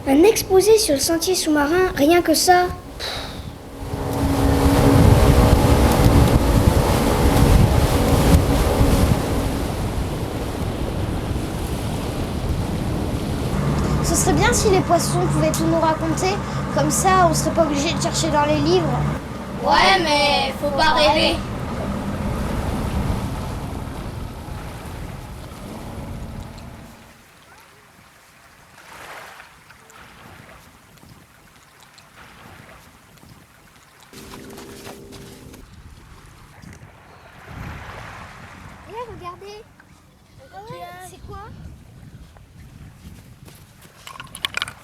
Un exposé sur le sentier sous-marin, rien que ça. Ce serait bien si les poissons pouvaient tout nous raconter, comme ça on serait pas obligé de chercher dans les livres. Ouais, mais faut pas rêver. Regardez. C'est quoi?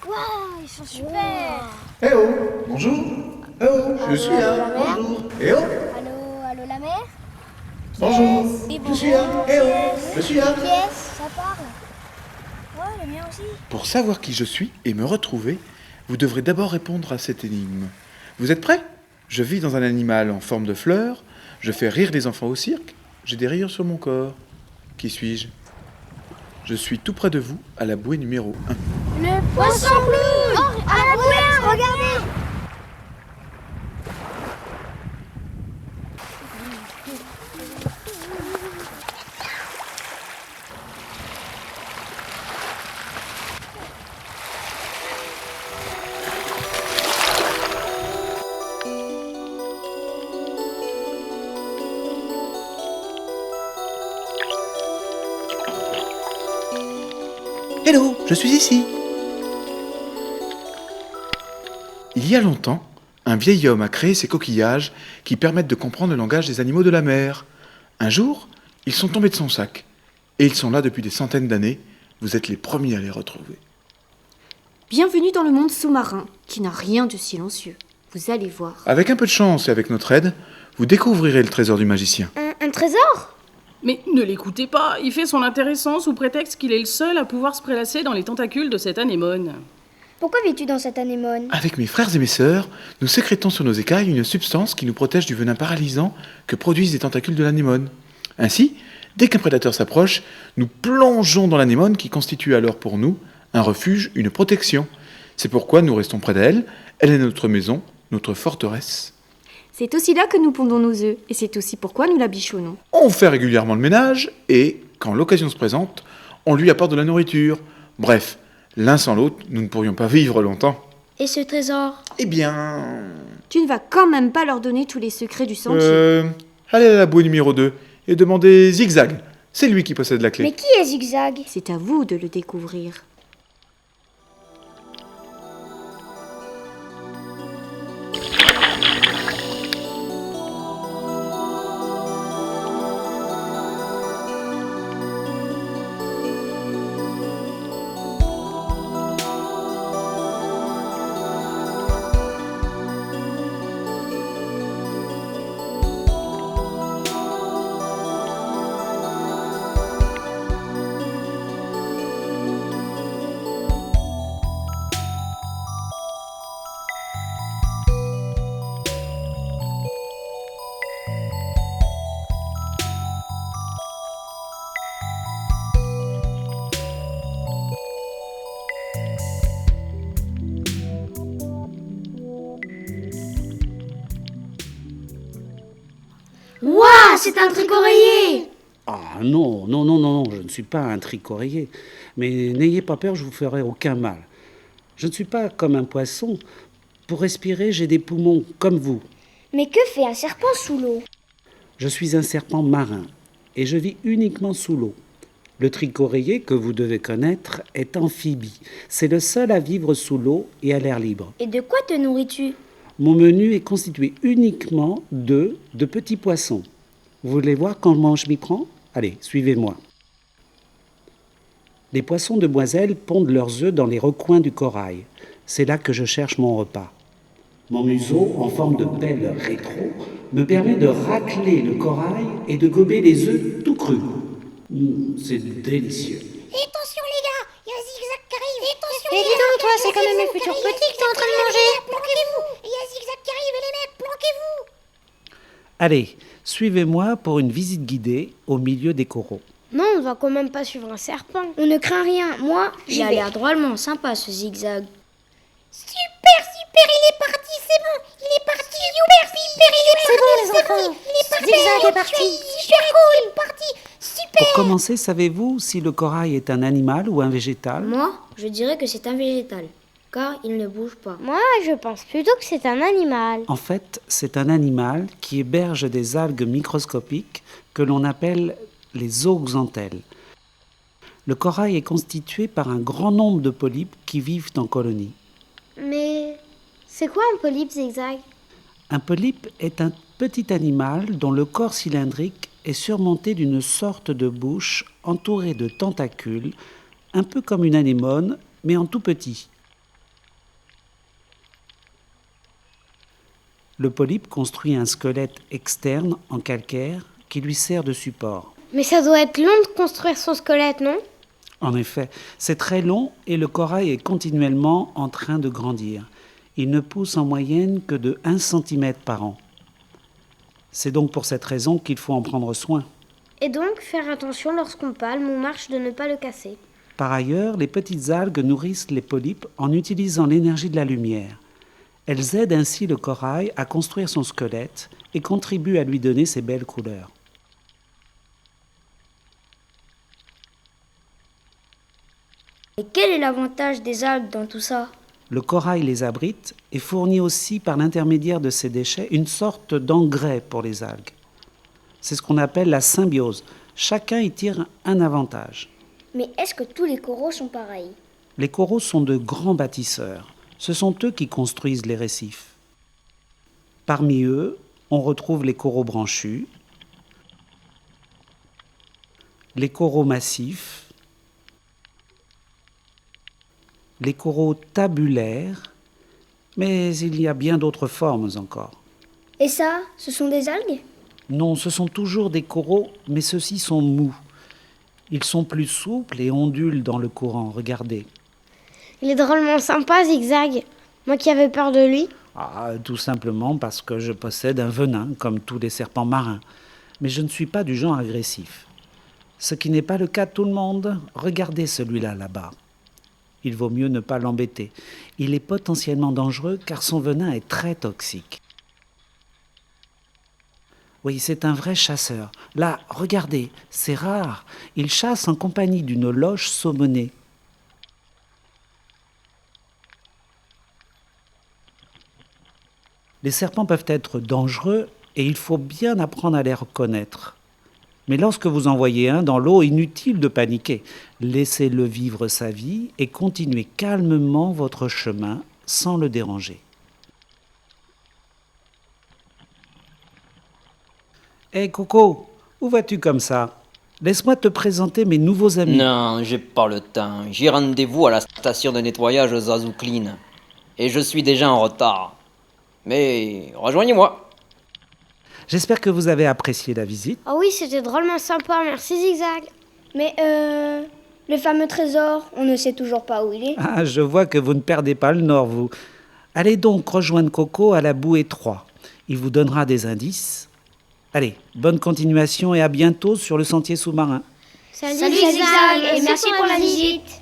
Waouh, ils sont super. Eh oh, bonjour. Eh oh, je suis là. Bonjour. Eh oh, Allô la mer? bonjour. Je suis là. Eh oh, je suis là. Yes, ça parle. Ouais, le mien aussi. Pour savoir qui je suis et me retrouver, vous devrez d'abord répondre à cette énigme. Vous êtes prêts? Je vis dans un animal en forme de fleur. Je fais rire les enfants au cirque. J'ai des rayures sur mon corps. Qui suis-je? Je suis tout près de vous, à la bouée numéro 1. Le poisson bleu. Oh, à la bouée, regardez. Hello, je suis ici. Il y a longtemps, un vieil homme a créé ces coquillages qui permettent de comprendre le langage des animaux de la mer. Un jour, ils sont tombés de son sac. Et ils sont là depuis des centaines d'années. Vous êtes les premiers à les retrouver. Bienvenue dans le monde sous-marin, qui n'a rien de silencieux. Vous allez voir. Avec un peu de chance et avec notre aide, vous découvrirez le trésor du magicien. Un trésor? Mais ne l'écoutez pas, il fait son intéressant sous prétexte qu'il est le seul à pouvoir se prélasser dans les tentacules de cette anémone. Pourquoi vis-tu dans cette anémone? Avec mes frères et mes sœurs, nous sécrétons sur nos écailles une substance qui nous protège du venin paralysant que produisent les tentacules de l'anémone. Ainsi, dès qu'un prédateur s'approche, nous plongeons dans l'anémone qui constitue alors pour nous un refuge, une protection. C'est pourquoi nous restons près d'elle, elle est notre maison, notre forteresse. C'est aussi là que nous pondons nos œufs, et c'est aussi pourquoi nous la bichonnons. On fait régulièrement le ménage et, quand l'occasion se présente, on lui apporte de la nourriture. Bref, l'un sans l'autre, nous ne pourrions pas vivre longtemps. Et ce trésor? Eh bien... Tu ne vas quand même pas leur donner tous les secrets du sentier. Allez à la bouée numéro 2 et demandez Zigzag. C'est lui qui possède la clé. Mais qui est Zigzag? C'est à vous de le découvrir. Waouh, c'est un tricoréier! Ah non, je ne suis pas un tricoréier. Mais n'ayez pas peur, je vous ferai aucun mal. Je ne suis pas comme un poisson. Pour respirer, j'ai des poumons comme vous. Mais que fait un serpent sous l'eau? Je suis un serpent marin et je vis uniquement sous l'eau. Le tricoréier, que vous devez connaître, est amphibie. C'est le seul à vivre sous l'eau et à l'air libre. Et de quoi te nourris-tu? Mon menu est constitué uniquement de petits poissons. Vous voulez voir comment je m'y prends? Allez, suivez-moi. Les poissons demoiselles pondent leurs œufs dans les recoins du corail. C'est là que je cherche mon repas. Mon museau, en forme de pelle rétro, me permet de racler le corail et de gober les œufs tout crus. C'est délicieux. Attention les gars, il y a Zigzag qui arrive. Attention Mais dis donc, toi, c'est quand même le futur petit que t'es en train de manger. Planquez-vous. Il y a Zigzag qui arrive les mecs, planquez-vous. Allez, suivez-moi pour une visite guidée au milieu des coraux. Non, on va quand même pas suivre un serpent. On ne craint rien. Moi, Il a l'air drôlement sympa ce zigzag. Super, il est parti, c'est bon. Il est parti, super, il est parti. C'est bon, les enfants. Il est parti. Zigzag est parti. Super cool, il est parti. Super. Pour commencer, savez-vous si le corail est un animal ou un végétal? Moi, je dirais que c'est un végétal, car il ne bouge pas. Moi, je pense plutôt que c'est un animal. En fait, c'est un animal qui héberge des algues microscopiques que l'on appelle les zooxanthelles. Le corail est constitué par un grand nombre de polypes qui vivent en colonie. Mais c'est quoi un polype, Zigzag? Un polype est un petit animal dont le corps cylindrique est surmonté d'une sorte de bouche entourée de tentacules, un peu comme une anémone, mais en tout petit. Le polype construit un squelette externe en calcaire qui lui sert de support. Mais ça doit être long de construire son squelette, non? En effet, c'est très long et le corail est continuellement en train de grandir. Il ne pousse en moyenne que de 1 cm par an. C'est donc pour cette raison qu'il faut en prendre soin. Et donc, faire attention lorsqu'on palme ou marche de ne pas le casser. Par ailleurs, les petites algues nourrissent les polypes en utilisant l'énergie de la lumière. Elles aident ainsi le corail à construire son squelette et contribuent à lui donner ses belles couleurs. Et quel est l'avantage des algues dans tout ça? Le corail les abrite et fournit aussi par l'intermédiaire de ces déchets une sorte d'engrais pour les algues. C'est ce qu'on appelle la symbiose. Chacun y tire un avantage. Mais est-ce que tous les coraux sont pareils? Les coraux sont de grands bâtisseurs. Ce sont eux qui construisent les récifs. Parmi eux, on retrouve les coraux branchus, les coraux massifs, les coraux tabulaires, mais il y a bien d'autres formes encore. Et ça, ce sont des algues? Non, ce sont toujours des coraux, mais ceux-ci sont mous. Ils sont plus souples et ondulent dans le courant, regardez. Il est drôlement sympa, Zigzag. Moi qui avais peur de lui. Tout simplement parce que je possède un venin, comme tous les serpents marins. Mais je ne suis pas du genre agressif. Ce qui n'est pas le cas de tout le monde. Regardez celui-là là-bas. Il vaut mieux ne pas l'embêter. Il est potentiellement dangereux car son venin est très toxique. Oui, c'est un vrai chasseur. Là, regardez, c'est rare. Il chasse en compagnie d'une loche saumonée. Les serpents peuvent être dangereux et il faut bien apprendre à les reconnaître. Mais lorsque vous en voyez un dans l'eau, inutile de paniquer. Laissez-le vivre sa vie et continuez calmement votre chemin sans le déranger. Hé Coco, où vas-tu comme ça? Laisse-moi te présenter mes nouveaux amis. Non, j'ai pas le temps. J'ai rendez-vous à la station de nettoyage Zazou Clean. Et je suis déjà en retard. Mais rejoignez-moi. J'espère que vous avez apprécié la visite. Ah oui, c'était drôlement sympa. Merci, Zigzag. Mais le fameux trésor, on ne sait toujours pas où il est. Ah, je vois que vous ne perdez pas le nord, vous. Allez donc rejoindre Coco à la bouée 3. Il vous donnera des indices. Allez, bonne continuation et à bientôt sur le sentier sous-marin. Salut, Zigzag, et merci pour la visite.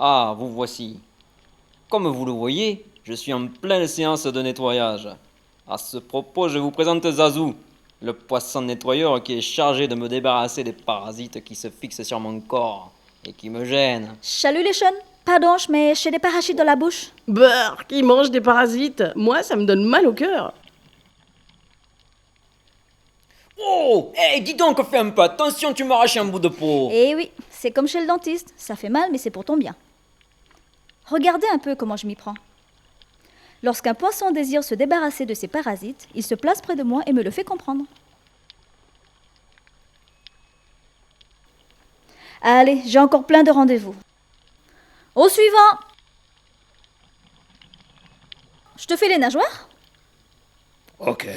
Ah, vous voici. Comme vous le voyez, je suis en pleine séance de nettoyage. À ce propos, je vous présente Zazu, le poisson nettoyeur qui est chargé de me débarrasser des parasites qui se fixent sur mon corps et qui me gênent. Salut les jeunes. Pardon, mais j'ai des parasites dans la bouche. Beurre, qui mange des parasites. Moi, ça me donne mal au cœur. Oh, hey, dis donc, fais un peu attention, tu m'arraches un bout de peau. Eh oui, c'est comme chez le dentiste. Ça fait mal, mais c'est pour ton bien. Regardez un peu comment je m'y prends. Lorsqu'un poisson désire se débarrasser de ses parasites, il se place près de moi et me le fait comprendre. Allez, j'ai encore plein de rendez-vous. Au suivant. Je te fais les nageoires? Ok.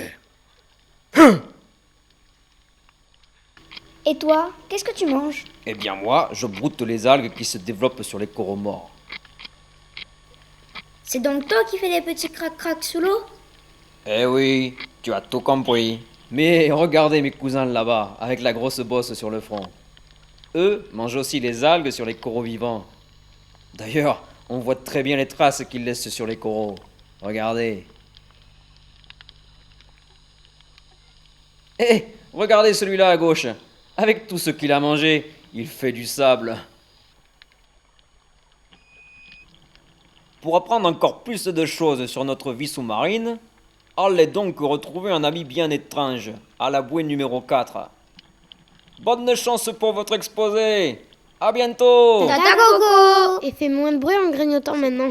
Et toi, qu'est-ce que tu manges? Eh bien moi, je broute les algues qui se développent sur les coraux morts. C'est donc toi qui fais des petits crac-crac sous l'eau? Eh oui, tu as tout compris. Mais regardez mes cousins là-bas, avec la grosse bosse sur le front. Eux mangent aussi les algues sur les coraux vivants. D'ailleurs, on voit très bien les traces qu'ils laissent sur les coraux. Regardez. Eh, regardez celui-là à gauche. Avec tout ce qu'il a mangé, il fait du sable. Pour apprendre encore plus de choses sur notre vie sous-marine, allez donc retrouver un ami bien étrange, à la bouée numéro 4. Bonne chance pour votre exposé. À bientôt. Tata Coco. Et fais moins de bruit en grignotant maintenant.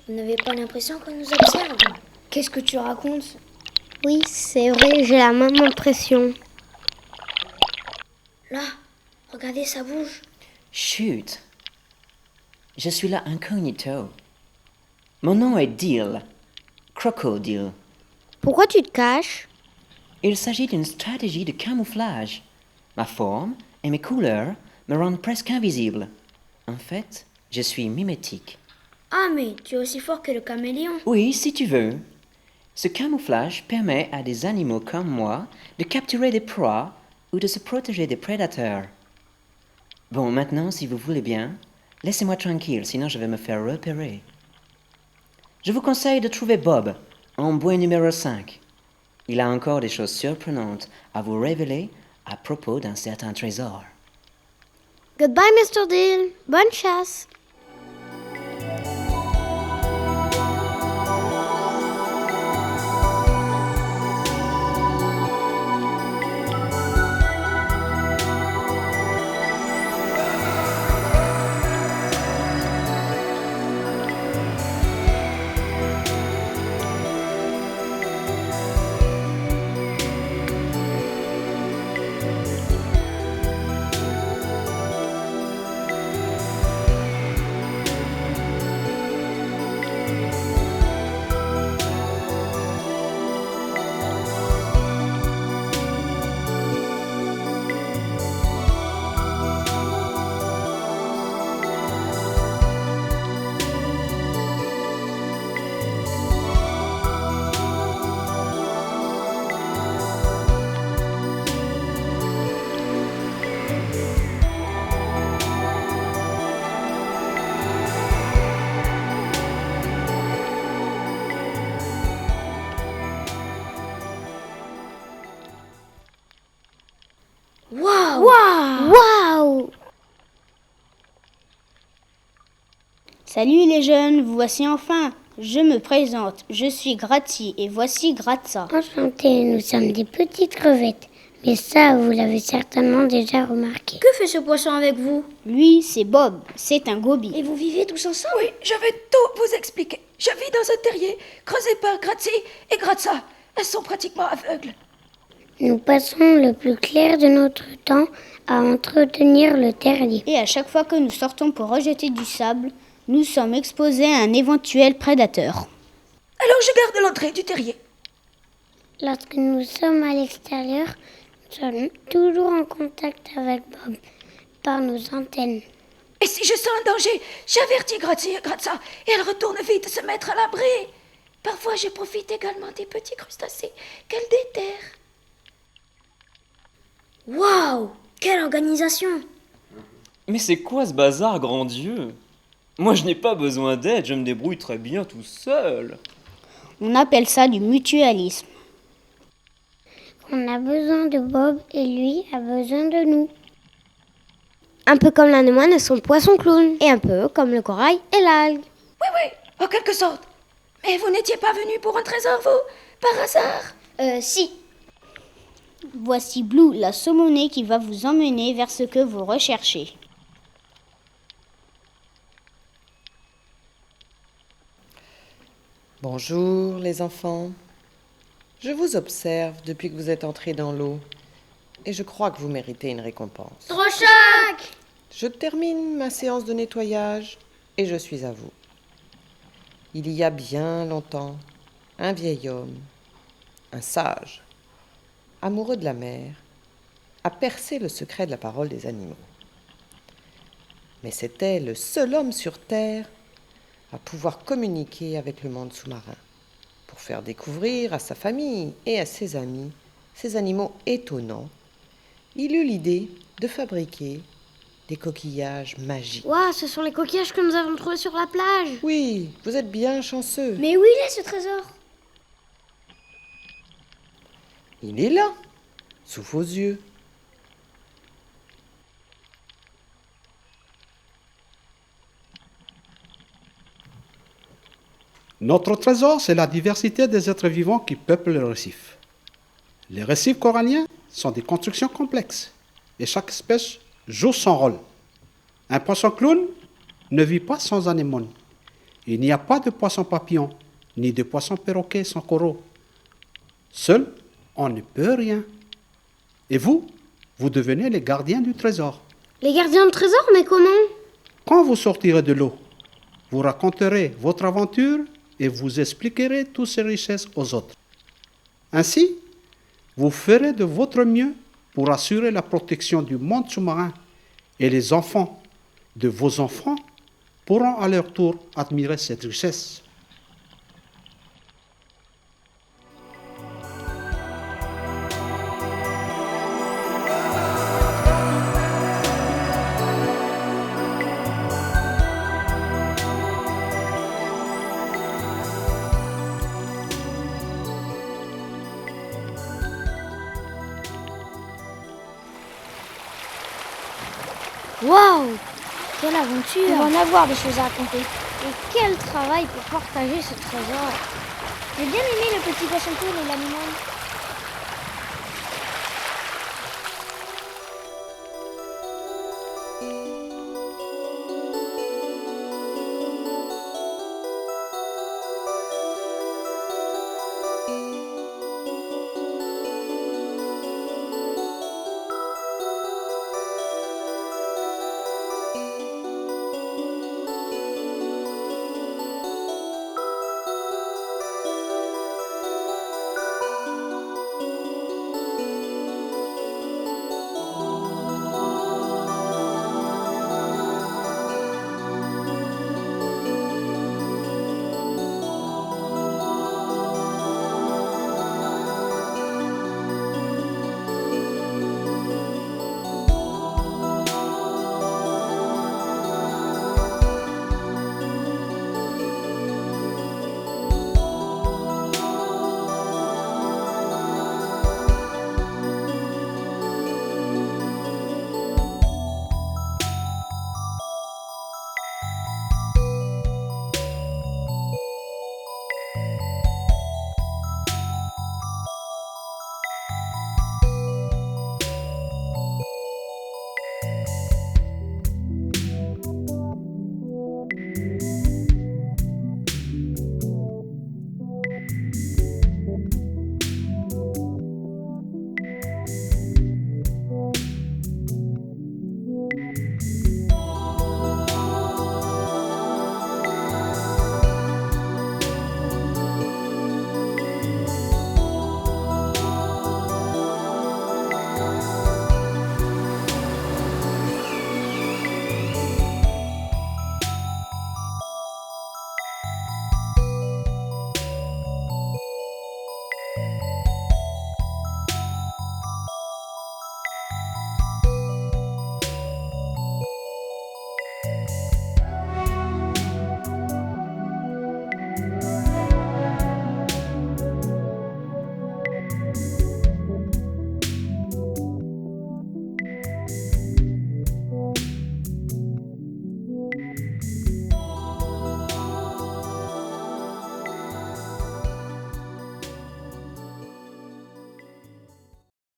Vous n'avez pas l'impression qu'on nous observe? Qu'est-ce que tu racontes? Oui, c'est vrai, j'ai la même impression. Là, regardez, ça bouge. Chut. Je suis là incognito. Mon nom est Deal. Crocodile. Pourquoi tu te caches? Il s'agit d'une stratégie de camouflage. Ma forme et mes couleurs me rendent presque invisible. En fait, je suis mimétique. Ah, mais tu es aussi fort que le caméléon. Oui, si tu veux. Ce camouflage permet à des animaux comme moi de capturer des proies ou de se protéger des prédateurs. Bon, maintenant, si vous voulez bien, laissez-moi tranquille, sinon je vais me faire repérer. Je vous conseille de trouver Bob, en bouée numéro 5. Il a encore des choses surprenantes à vous révéler à propos d'un certain trésor. Goodbye, Mr. Deal. Bonne chasse. Waouh! Waouh! Salut les jeunes, vous voici enfin. Je me présente, je suis Grazzi et voici Grazza. Enchanté, nous sommes des petites crevettes. Mais ça, vous l'avez certainement déjà remarqué. Que fait ce poisson avec vous? Lui, c'est Bob, c'est un goby. Et vous vivez tous ensemble? Oui, je vais tout vous expliquer. Je vis dans un terrier creusé par Grazzi et Grazza. Elles sont pratiquement aveugles. Nous passons le plus clair de notre temps à entretenir le terrier. Et à chaque fois que nous sortons pour rejeter du sable, nous sommes exposés à un éventuel prédateur. Alors je garde l'entrée du terrier. Lorsque nous sommes à l'extérieur, nous sommes toujours en contact avec Bob par nos antennes. Et si je sens un danger, j'avertis Grazzi et Grazza et elles retournent vite se mettre à l'abri. Parfois, je profite également des petits crustacés qu'elles déterrent. Waouh! Quelle organisation! Mais c'est quoi ce bazar, grand Dieu? Moi, je n'ai pas besoin d'aide, je me débrouille très bien tout seul. On appelle ça du mutualisme. On a besoin de Bob et lui a besoin de nous. Un peu comme l'anémone et son poisson clown. Et un peu comme le corail et l'algue. Oui, en quelque sorte. Mais vous n'étiez pas venu pour un trésor, vous, par hasard? Si. Voici Blue, la saumonée qui va vous emmener vers ce que vous recherchez. Bonjour les enfants. Je vous observe depuis que vous êtes entrés dans l'eau et je crois que vous méritez une récompense. Trochac! Je termine ma séance de nettoyage et je suis à vous. Il y a bien longtemps, un vieil homme, un sage, amoureux de la mer, a percé le secret de la parole des animaux. Mais c'était le seul homme sur Terre à pouvoir communiquer avec le monde sous-marin, pour faire découvrir à sa famille et à ses amis ces animaux étonnants. Il eut l'idée de fabriquer des coquillages magiques. Waouh, ce sont les coquillages que nous avons trouvés sur la plage. Oui, vous êtes bien chanceux. Mais où il est ce trésor? Il est là, sous vos yeux. Notre trésor, c'est la diversité des êtres vivants qui peuplent le récif. Les récifs coralliens sont des constructions complexes et chaque espèce joue son rôle. Un poisson clown ne vit pas sans anémone. Il n'y a pas de poisson papillon, ni de poisson perroquet sans coraux. Seul, on ne peut rien. Et vous, vous devenez les gardiens du trésor. Les gardiens de trésor, mais comment? Quand vous sortirez de l'eau, vous raconterez votre aventure et vous expliquerez toutes ces richesses aux autres. Ainsi, vous ferez de votre mieux pour assurer la protection du monde sous-marin et les enfants de vos enfants pourront à leur tour admirer cette richesse. Waouh! Quelle aventure! On va en avoir des choses à raconter. Et quel travail pour partager ce trésor. J'ai bien aimé le petit poisson clown et l'animal. Thank